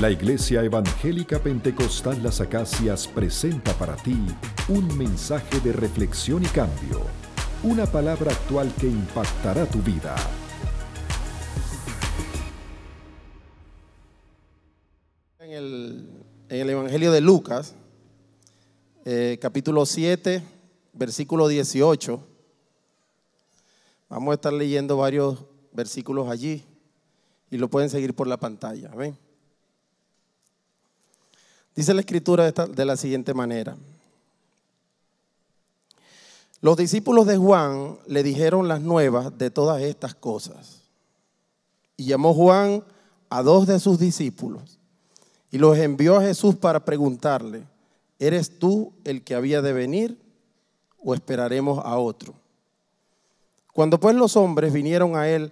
La Iglesia Evangélica Pentecostal Las Acacias presenta para ti un mensaje de reflexión y cambio, una palabra actual que impactará tu vida. En el Evangelio de Lucas, capítulo 7, versículo 18, vamos a estar leyendo varios versículos allí y lo pueden seguir por la pantalla. ¿Ven? Dice la escritura de la siguiente manera: los discípulos de Juan le dijeron las nuevas de todas estas cosas, y llamó Juan a 2 de sus discípulos y los envió a Jesús para preguntarle: ¿eres tú el que había de venir o esperaremos a otro? Cuando pues los hombres vinieron a él,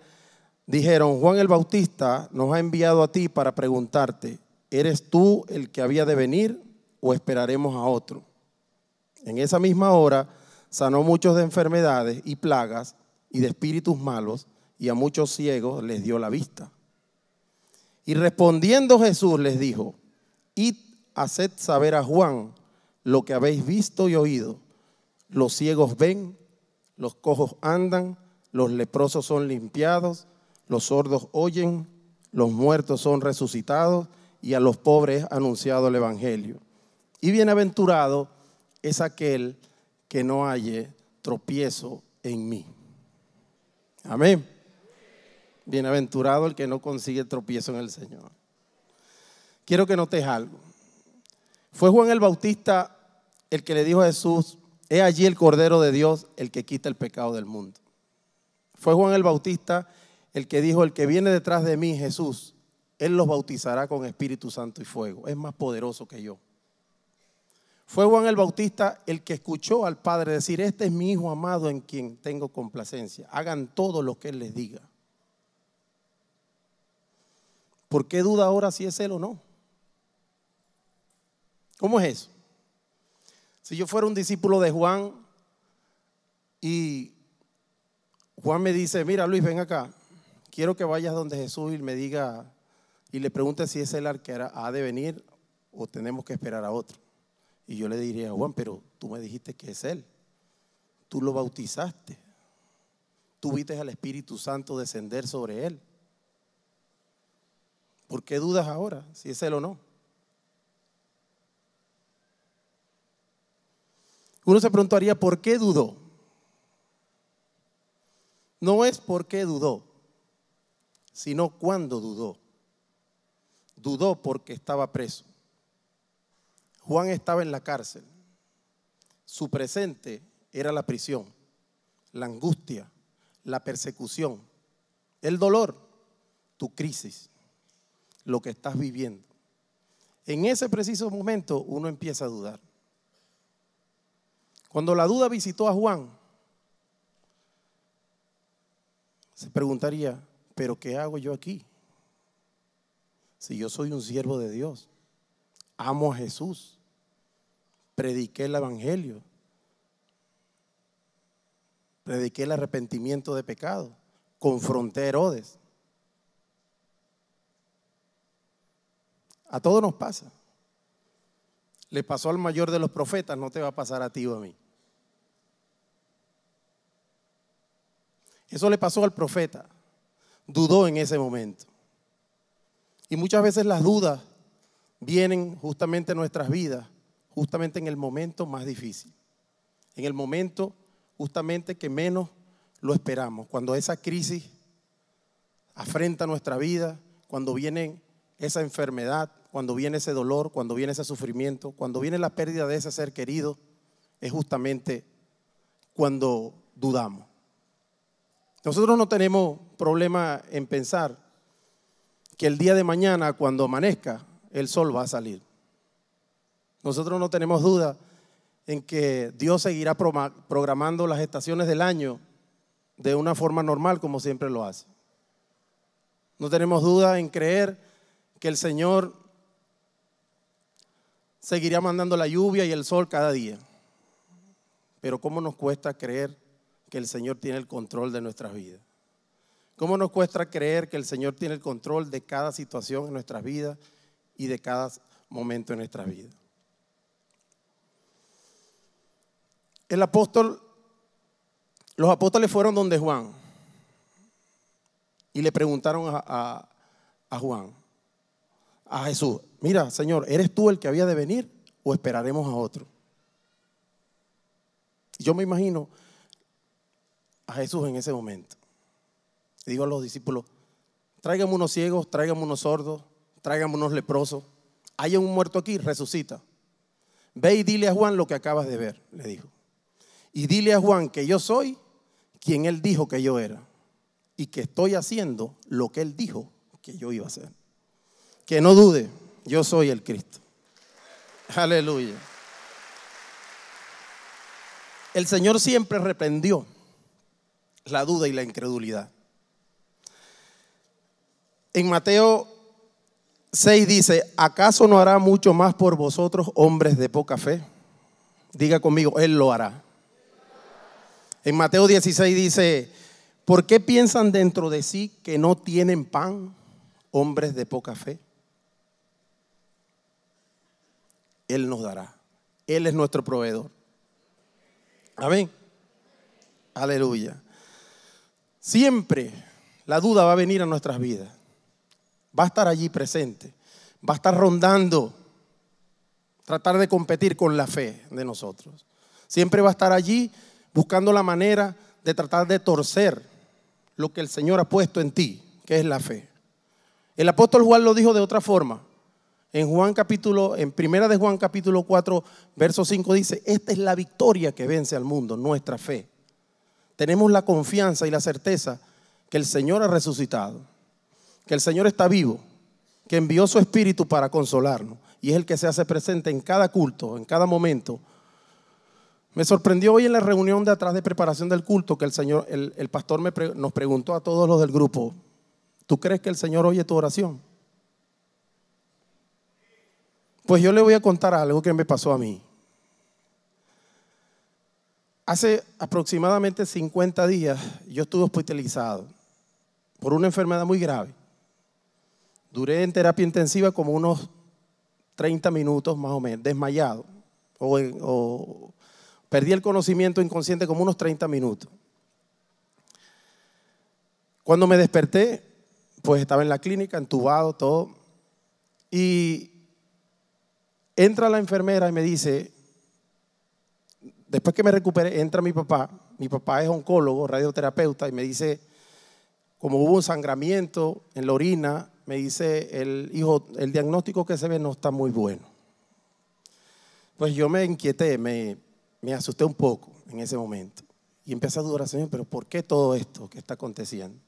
dijeron: Juan el Bautista nos ha enviado a ti para preguntarte: ¿eres tú el que había de venir o esperaremos a otro? En esa misma hora sanó muchos de enfermedades y plagas y de espíritus malos, y a muchos ciegos les dio la vista. Y respondiendo Jesús les dijo: id, haced saber a Juan lo que habéis visto y oído. Los ciegos ven, los cojos andan, los leprosos son limpiados, los sordos oyen, los muertos son resucitados, y a los pobres anunciado el evangelio. Y bienaventurado es aquel que no halle tropiezo en mí. Amén. Bienaventurado el que no consigue tropiezo en el Señor. Quiero que notes algo. Fue Juan el Bautista el que le dijo a Jesús: he allí el Cordero de Dios, el que quita el pecado del mundo. Fue Juan el Bautista el que dijo: el que viene detrás de mí, Jesús, Él los bautizará con Espíritu Santo y fuego. Es más poderoso que yo. Fue Juan el Bautista el que escuchó al Padre decir: este es mi Hijo amado en quien tengo complacencia. Hagan todo lo que Él les diga. ¿Por qué duda ahora si es Él o no? ¿Cómo es eso? Si yo fuera un discípulo de Juan y Juan me dice: mira, Luis, ven acá, quiero que vayas donde Jesús y me diga y le pregunte si es Él el que ha de venir o tenemos que esperar a otro. Y yo le diría: Juan, pero tú me dijiste que es Él, tú lo bautizaste, tú viste al Espíritu Santo descender sobre Él. ¿Por qué dudas ahora si es Él o no? Uno se preguntaría: ¿por qué dudó? No es por qué dudó, sino cuándo dudó. Dudó porque estaba preso. Juan estaba en la cárcel. Su presente era la prisión, la angustia, la persecución, el dolor, tu crisis, lo que estás viviendo. En ese preciso momento uno empieza a dudar. Cuando la duda visitó a Juan, se preguntaría: ¿pero qué hago yo aquí? Si yo soy un siervo de Dios, amo a Jesús, prediqué el evangelio, prediqué el arrepentimiento de pecado, confronté a Herodes. A todos nos pasa. Le pasó al mayor de los profetas, no te va a pasar a ti o a mí. Eso le pasó al profeta. Dudó en ese momento. Y muchas veces las dudas vienen justamente en nuestras vidas, justamente en el momento más difícil. En el momento justamente que menos lo esperamos. Cuando esa crisis afrenta nuestra vida, cuando viene esa enfermedad, cuando viene ese dolor, cuando viene ese sufrimiento, cuando viene la pérdida de ese ser querido, es justamente cuando dudamos. Nosotros no tenemos problema en pensar que el día de mañana, cuando amanezca, el sol va a salir. Nosotros no tenemos duda en que Dios seguirá programando las estaciones del año de una forma normal, como siempre lo hace. No tenemos duda en creer que el Señor seguirá mandando la lluvia y el sol cada día. Pero ¿cómo nos cuesta creer que el Señor tiene el control de nuestras vidas? ¿Cómo nos cuesta creer que el Señor tiene el control de cada situación en nuestras vidas y de cada momento en nuestra vida. Los apóstoles fueron donde Juan y le preguntaron a Juan, a Jesús: mira, Señor, ¿eres tú el que había de venir o esperaremos a otro? Yo me imagino a Jesús en ese momento. Le digo a los discípulos: tráigame unos ciegos, tráigame unos sordos, tráigame unos leprosos. Hay un muerto aquí, resucita. Ve y dile a Juan lo que acabas de ver, le dijo. Y dile a Juan que yo soy quien él dijo que yo era y que estoy haciendo lo que él dijo que yo iba a hacer. Que no dude, yo soy el Cristo. Aleluya. El Señor siempre reprendió la duda y la incredulidad. En Mateo 6 dice: ¿acaso no hará mucho más por vosotros, hombres de poca fe? Diga conmigo, Él lo hará. En Mateo 16 dice: ¿por qué piensan dentro de sí que no tienen pan, hombres de poca fe? Él nos dará. Él es nuestro proveedor. Amén. Aleluya. Siempre la duda va a venir a nuestras vidas. Va a estar allí presente. Va a estar rondando. Tratar de competir con la fe de nosotros. Siempre va a estar allí buscando la manera de tratar de torcer lo que el Señor ha puesto en ti, que es la fe. El apóstol Juan lo dijo de otra forma. En primera de Juan capítulo 4, verso 5 dice: esta es la victoria que vence al mundo, nuestra fe. Tenemos la confianza y la certeza que el Señor ha resucitado, que el Señor está vivo, que envió su Espíritu para consolarnos y es el que se hace presente en cada culto, en cada momento. Me sorprendió hoy en la reunión de atrás de preparación del culto que el pastor nos preguntó a todos los del grupo: ¿tú crees que el Señor oye tu oración? Pues yo le voy a contar algo que me pasó a mí. Hace aproximadamente 50 días yo estuve hospitalizado por una enfermedad muy grave. Duré en terapia intensiva como unos 30 minutos más o menos, desmayado. O perdí el conocimiento inconsciente como unos 30 minutos. Cuando me desperté, pues estaba en la clínica, entubado, todo. Y entra la enfermera y me dice, después que me recuperé, entra mi papá es oncólogo, radioterapeuta, y me dice, como hubo un sangramiento en la orina, me dice, el diagnóstico que se ve no está muy bueno. Pues yo me inquieté, me asusté un poco en ese momento. Y empecé a dudar, Señor, pero ¿por qué todo esto que está aconteciendo?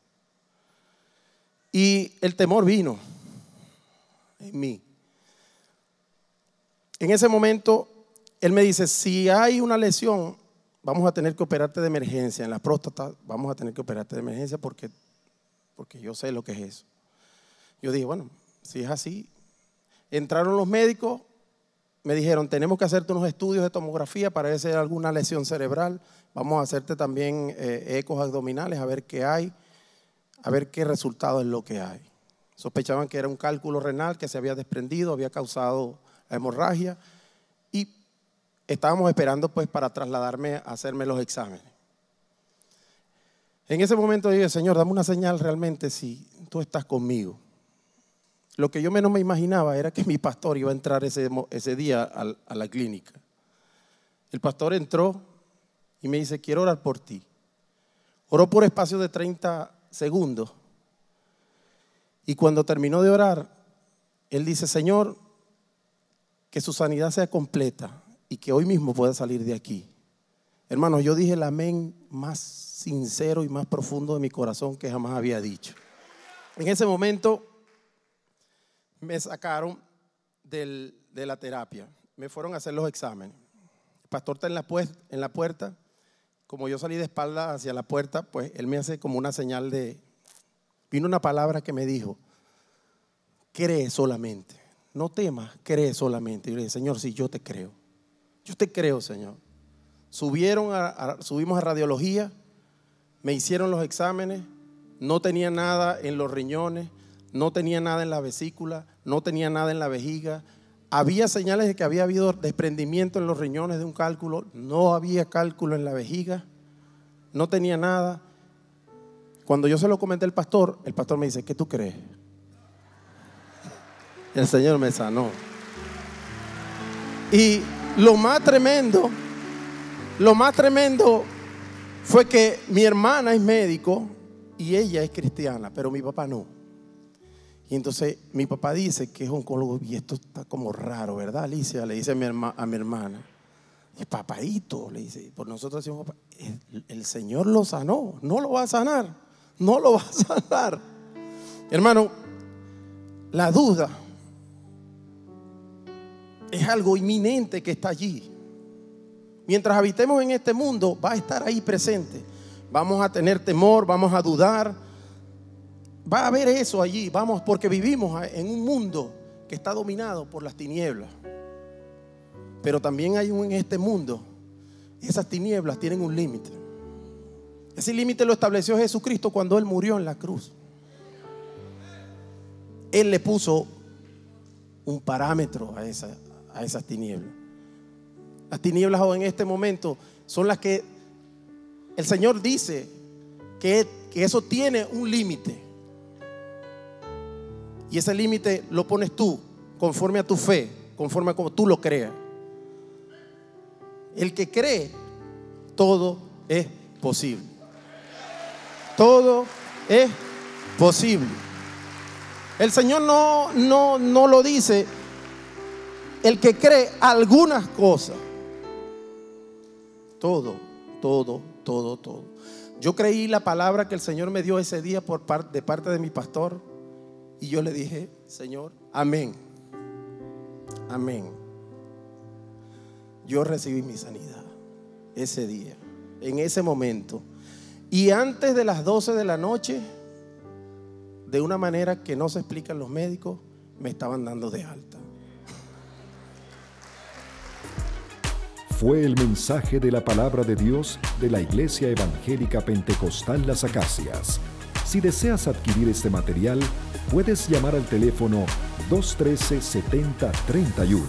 Y el temor vino en mí. En ese momento, él me dice, si hay una lesión, vamos a tener que operarte de emergencia. En la próstata vamos a tener que operarte de emergencia porque yo sé lo que es eso. Yo dije, bueno, si es así. Entraron los médicos, me dijeron, tenemos que hacerte unos estudios de tomografía para ver si hay alguna lesión cerebral. Vamos a hacerte también ecos abdominales, a ver qué hay, a ver qué resultado es lo que hay. Sospechaban que era un cálculo renal que se había desprendido, había causado la hemorragia y estábamos esperando pues para trasladarme a hacerme los exámenes. En ese momento dije, Señor, dame una señal realmente si tú estás conmigo. Lo que yo menos me imaginaba era que mi pastor iba a entrar ese día a la clínica. El pastor entró y me dice, quiero orar por ti. Oró por espacio de 30 segundos y cuando terminó de orar, él dice, Señor, que su sanidad sea completa y que hoy mismo pueda salir de aquí. Hermanos, yo dije el amén más sincero y más profundo de mi corazón que jamás había dicho. En ese momento me sacaron de la terapia, me fueron a hacer los exámenes. El pastor está en la puerta, como yo salí de espalda hacia la puerta, pues él me hace como una señal vino una palabra que me dijo, cree solamente, no temas, cree solamente. Y yo le dije, Señor, sí, yo te creo, Señor. Subimos a radiología, me hicieron los exámenes, no tenía nada en los riñones, no tenía nada en la vesícula, no tenía nada en la vejiga. Había señales de que había habido desprendimiento en los riñones de un cálculo, no había cálculo en la vejiga, no tenía nada. Cuando yo se lo comenté al pastor, el pastor me dice, ¿qué tú crees? El Señor me sanó. Y lo más tremendo fue que mi hermana es médico y ella es cristiana, pero mi papá no. Y entonces mi papá dice que es oncólogo y esto está como raro, ¿verdad, Alicia? Le dice a mi hermana. Y papadito, le dice, por nosotros decimos, papá, el Señor lo sanó, no lo va a sanar, no lo va a sanar. Hermano, la duda es algo inminente que está allí. Mientras habitemos en este mundo, va a estar ahí presente. Vamos a tener temor, vamos a dudar. Va a haber eso allí, vamos, porque vivimos en un mundo que está dominado por las tinieblas. Pero también hay en este mundo, esas tinieblas tienen un límite. Ese límite lo estableció Jesucristo cuando Él murió en la cruz. Él le puso un parámetro a esas tinieblas. Las tinieblas en este momento son las que el Señor dice que eso tiene un límite. Y ese límite lo pones tú, conforme a tu fe, conforme a como tú lo creas. El que cree, todo es posible. Todo es posible. El Señor no lo dice. El que cree algunas cosas. Todo. Yo creí la palabra que el Señor me dio ese día de parte de mi pastor. Y yo le dije, Señor, amén. Amén. Yo recibí mi sanidad ese día, en ese momento. Y antes de las 12 de la noche, de una manera que no se explican los médicos, me estaban dando de alta. Fue el mensaje de la palabra de Dios de la Iglesia Evangélica Pentecostal Las Acacias. Si deseas adquirir este material, puedes llamar al teléfono 213-7031